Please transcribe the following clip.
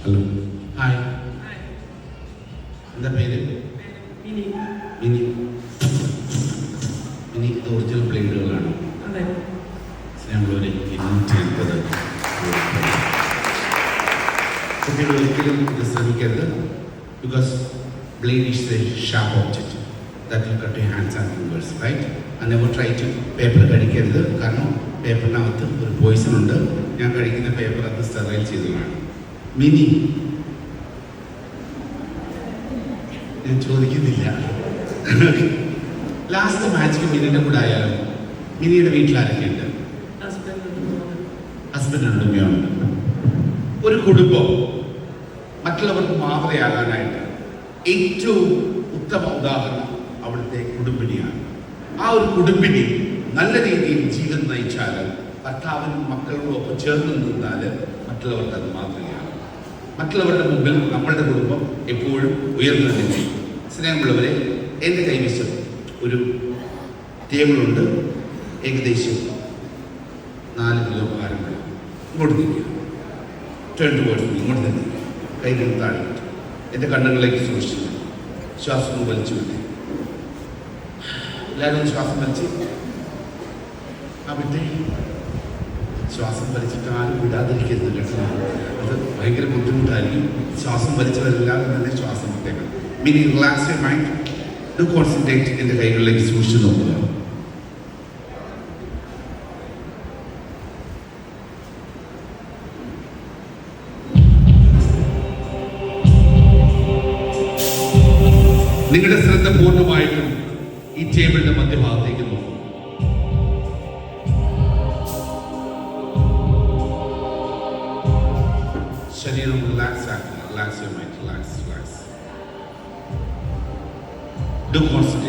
Hello, hi. എന്താ പേര്? മിനി. മിനി ഇത് ഒറിജിനൽ ബ്ലേഡുകളാണ്. നമ്മളൊരു 280 കുട്ടികൾ ഒരിക്കലും ഇത് ശ്രമിക്കരുത്. Because blade is a sharp object that will cut your hands and fingers, right? And never try to paper കഴിക്കരുത്. കാരണം പേപ്പറിനകത്ത് ഒരു പോയിസൺ ഉണ്ട്. ഞാൻ കഴിക്കുന്ന പേപ്പർ അത് സ്റ്റെറൈൽ ചെയ്തതാണ്. മിനി, ഞാൻ ചോദിക്കുന്നില്ല. ലാസ്റ്റ് മാച്ചിന് മിനിയുടെ കൂടെ ആയാലും മിനിയുടെ വീട്ടിലാരൊക്കെയുണ്ട്? ഹസ്ബൻഡുണ്ട്, ഉമ്മയുണ്ട്. ഒരു കുടുംബം മറ്റുള്ളവർക്ക് മാതൃകയാകാനായിട്ട് ഏറ്റവും ഉത്തമ ഉദാഹരണം അവിടുത്തെ കുടുംബിനിയാണ്. ആ ഒരു കുടുംബിനി നല്ല രീതിയിൽ ജീവിതം നയിച്ചാൽ, ഭർത്താവിനും മക്കളോടും ഒപ്പം ചേർന്ന് നിന്നാൽ മറ്റുള്ളവർക്ക് അത് മാതൃകയാണ്. മറ്റുള്ളവരുടെ മുമ്പിൽ നമ്മളുടെ കുടുംബം എപ്പോഴും ഉയർന്നു തന്നെ. സ്നേഹമുള്ളവരെ, എൻ്റെ കൈവശം ഒരു ടേബിളുണ്ട്. ഏകദേശം 4 കിലോ ഭാരമുള്ള. ഇങ്ങോട്ട് നിൽക്കുക. Turn towards me. ഇങ്ങോട്ട് തന്നെ കൈ താഴെ. എൻ്റെ കണ്ണുകളിലേക്ക് സൂക്ഷിച്ചു. ശ്വാസം വലിച്ചു വിട്ടേ. എല്ലാവരും ശ്വാസം വലിച്ച് വിട്ടേ. ശ്വാസം വലിച്ചിട്ട് ആരും വിടാതിരിക്കരുത് കേട്ടോ. അത് ഭയങ്കര ബുദ്ധിമുട്ടായിരിക്കും. ശ്വാസം വലിച്ചവരെല്ലാവരും തന്നെ ശ്വാസം വിട്ടേക്കണം. Mini, relax your mind. Do concentrate. എൻ്റെ കൈകളിലേക്ക് സൂക്ഷിച്ചു നോക്കുക. നിങ്ങളുടെ ശ്രദ്ധ പൂർണ്ണമായിട്ടും ഈ ടേബിളിന്റെ മധ്യഭാഗത്തേക്ക് നോക്കും. ശരീരം റിലാക്സ് ആക്കുക. Relax your mind. Relax. Do